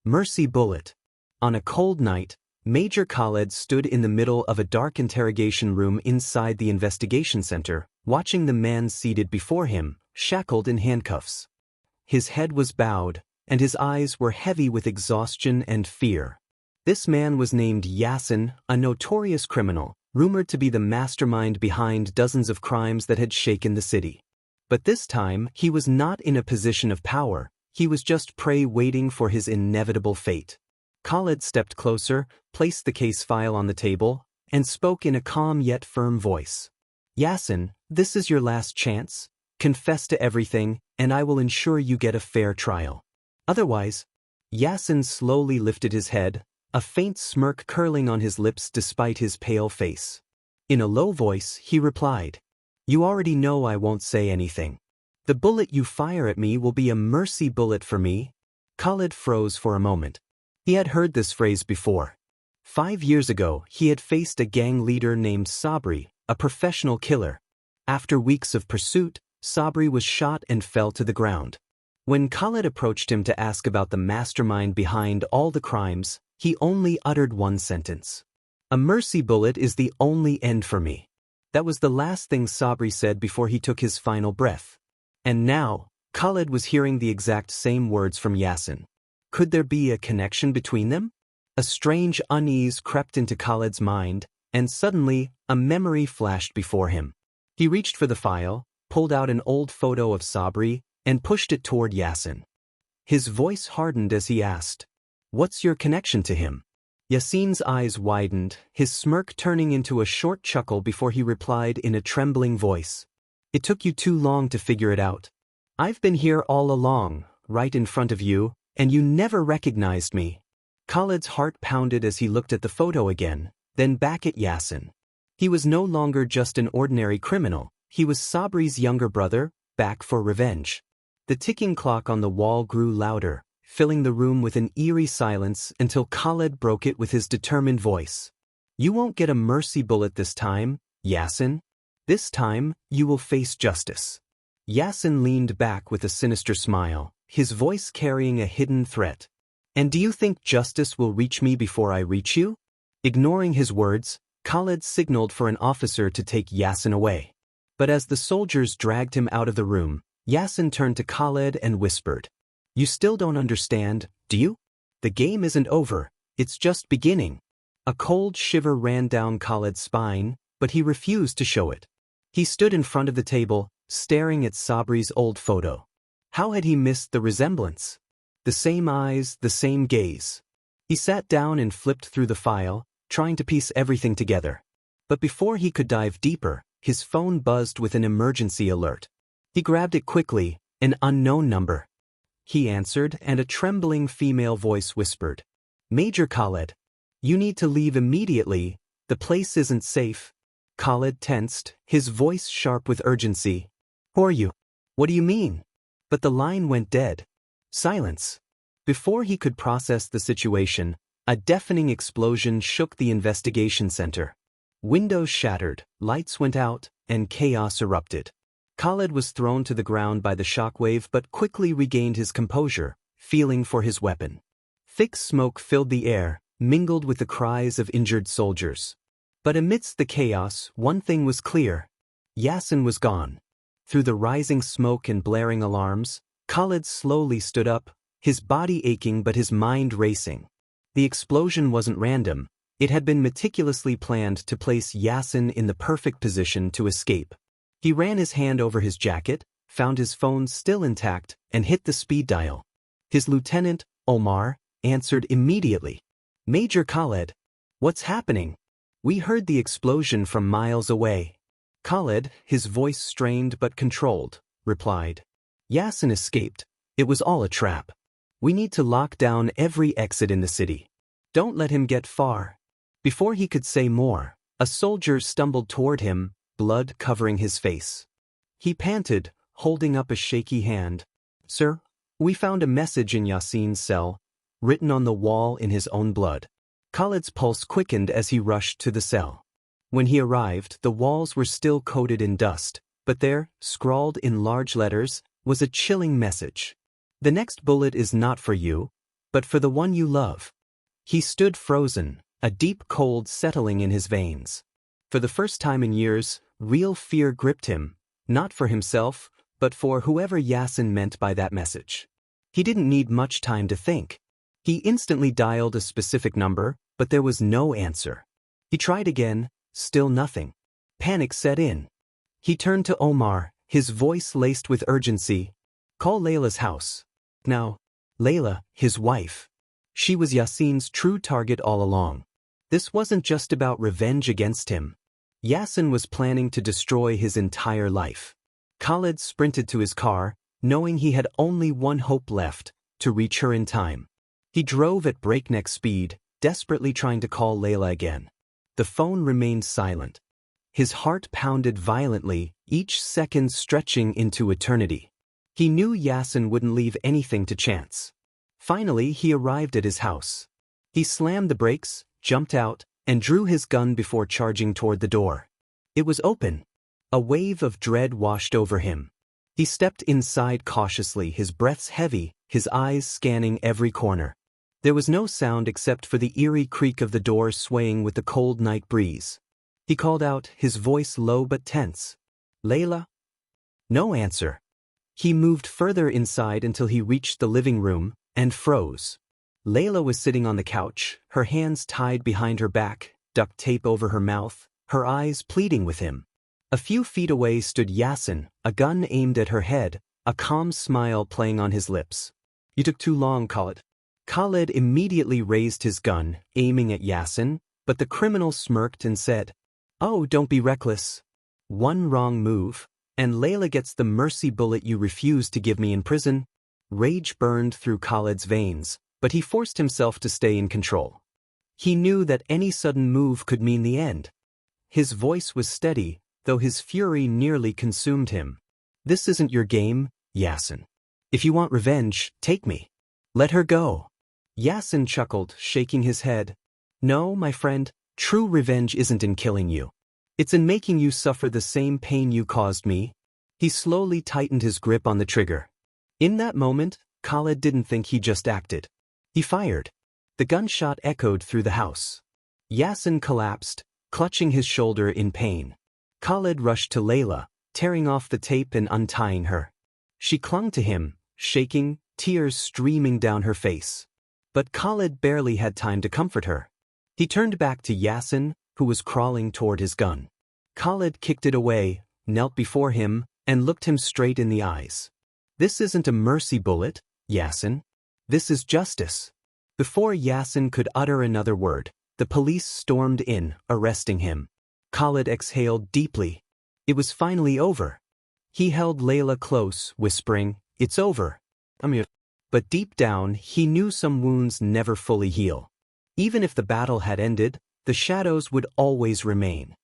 Mercy bullet. On a cold night, Major Khaled stood in the middle of a dark interrogation room inside the investigation center, watching the man seated before him, shackled in handcuffs. His head was bowed, and his eyes were heavy with exhaustion and fear. This man was named Yassin, a notorious criminal, rumored to be the mastermind behind dozens of crimes that had shaken the city. But this time, he was not in a position of power. He was just prey waiting for his inevitable fate. Khaled stepped closer, placed the case file on the table, and spoke in a calm yet firm voice. Yassin, this is your last chance. Confess to everything, and I will ensure you get a fair trial. Otherwise, Yassin slowly lifted his head, a faint smirk curling on his lips despite his pale face. In a low voice, he replied, "You already know I won't say anything. The bullet you fire at me will be a mercy bullet for me." Khaled froze for a moment. He had heard this phrase before. 5 years ago, he had faced a gang leader named Sabri, a professional killer. After weeks of pursuit, Sabri was shot and fell to the ground. When Khaled approached him to ask about the mastermind behind all the crimes, he only uttered one sentence. "A mercy bullet is the only end for me." That was the last thing Sabri said before he took his final breath. And now, Khaled was hearing the exact same words from Yassin. Could there be a connection between them? A strange unease crept into Khaled's mind, and suddenly, a memory flashed before him. He reached for the file, pulled out an old photo of Sabri, and pushed it toward Yassin. His voice hardened as he asked, "What's your connection to him?" Yassin's eyes widened, his smirk turning into a short chuckle before he replied in a trembling voice. "It took you too long to figure it out. I've been here all along, right in front of you, and you never recognized me." Khaled's heart pounded as he looked at the photo again, then back at Yassin. He was no longer just an ordinary criminal, he was Sabri's younger brother, back for revenge. The ticking clock on the wall grew louder, filling the room with an eerie silence until Khaled broke it with his determined voice. "You won't get a mercy bullet this time, Yassin. This time, you will face justice." Yassin leaned back with a sinister smile, his voice carrying a hidden threat. "And do you think justice will reach me before I reach you?" Ignoring his words, Khaled signaled for an officer to take Yassin away. But as the soldiers dragged him out of the room, Yassin turned to Khaled and whispered, "You still don't understand, do you? The game isn't over, it's just beginning." A cold shiver ran down Khaled's spine, but he refused to show it. He stood in front of the table, staring at Sabri's old photo. How had he missed the resemblance? The same eyes, the same gaze. He sat down and flipped through the file, trying to piece everything together. But before he could dive deeper, his phone buzzed with an emergency alert. He grabbed it quickly, an unknown number. He answered, and a trembling female voice whispered, "Major Khaled, you need to leave immediately, the place isn't safe." Khaled tensed, his voice sharp with urgency. "Who are you? What do you mean?" But the line went dead. Silence. Before he could process the situation, a deafening explosion shook the investigation center. Windows shattered, lights went out, and chaos erupted. Khaled was thrown to the ground by the shockwave but quickly regained his composure, feeling for his weapon. Thick smoke filled the air, mingled with the cries of injured soldiers. But amidst the chaos, one thing was clear. Yassin was gone. Through the rising smoke and blaring alarms, Khaled slowly stood up, his body aching but his mind racing. The explosion wasn't random. It had been meticulously planned to place Yassin in the perfect position to escape. He ran his hand over his jacket, found his phone still intact, and hit the speed dial. His lieutenant, Omar, answered immediately. "Major Khaled, what's happening? We heard the explosion from miles away." Khaled, his voice strained but controlled, replied, "Yassin escaped. It was all a trap. We need to lock down every exit in the city. Don't let him get far." Before he could say more, a soldier stumbled toward him, blood covering his face. He panted, holding up a shaky hand. "Sir, we found a message in Yassin's cell, written on the wall in his own blood." Khaled's pulse quickened as he rushed to the cell. When he arrived, the walls were still coated in dust, but there, scrawled in large letters, was a chilling message. "The next bullet is not for you, but for the one you love. He stood frozen, a deep cold settling in his veins. For the first time in years, real fear gripped him, not for himself, but for whoever Yassin meant by that message. He didn't need much time to think. He instantly dialed a specific number, but there was no answer. He tried again, still nothing. Panic set in. He turned to Omar, his voice laced with urgency. "Call Layla's house. Now." Layla, his wife. She was Yassin's true target all along. This wasn't just about revenge against him. Yassin was planning to destroy his entire life. Khaled sprinted to his car, knowing he had only one hope left, to reach her in time. He drove at breakneck speed, desperately trying to call Layla again. The phone remained silent. His heart pounded violently, each second stretching into eternity. He knew Yassin wouldn't leave anything to chance. Finally, he arrived at his house. He slammed the brakes, jumped out, and drew his gun before charging toward the door. It was open. A wave of dread washed over him. He stepped inside cautiously, his breaths heavy, his eyes scanning every corner. There was no sound except for the eerie creak of the door swaying with the cold night breeze. He called out, his voice low but tense. "Layla?" No answer. He moved further inside until he reached the living room, and froze. Layla was sitting on the couch, her hands tied behind her back, duct tape over her mouth, her eyes pleading with him. A few feet away stood Yassin, a gun aimed at her head, a calm smile playing on his lips. "You took too long, Khaled." Khaled immediately raised his gun, aiming at Yassin, but the criminal smirked and said, "Oh, don't be reckless. One wrong move, and Layla gets the mercy bullet you refused to give me in prison." Rage burned through Khaled's veins, but he forced himself to stay in control. He knew that any sudden move could mean the end. His voice was steady, though his fury nearly consumed him. "This isn't your game, Yassin. If you want revenge, take me. Let her go." Yassin chuckled, shaking his head. "No, my friend, true revenge isn't in killing you. It's in making you suffer the same pain you caused me." He slowly tightened his grip on the trigger. In that moment, Khaled didn't think he just acted. He fired. The gunshot echoed through the house. Yassin collapsed, clutching his shoulder in pain. Khaled rushed to Layla, tearing off the tape and untying her. She clung to him, shaking, tears streaming down her face. But Khaled barely had time to comfort her. He turned back to Yassin, who was crawling toward his gun. Khaled kicked it away, knelt before him, and looked him straight in the eyes. "This isn't a mercy bullet, Yassin. This is justice." Before Yassin could utter another word, the police stormed in, arresting him. Khaled exhaled deeply. It was finally over. He held Layla close, whispering, "It's over. I'm here." But deep down, he knew some wounds never fully heal. Even if the battle had ended, the shadows would always remain.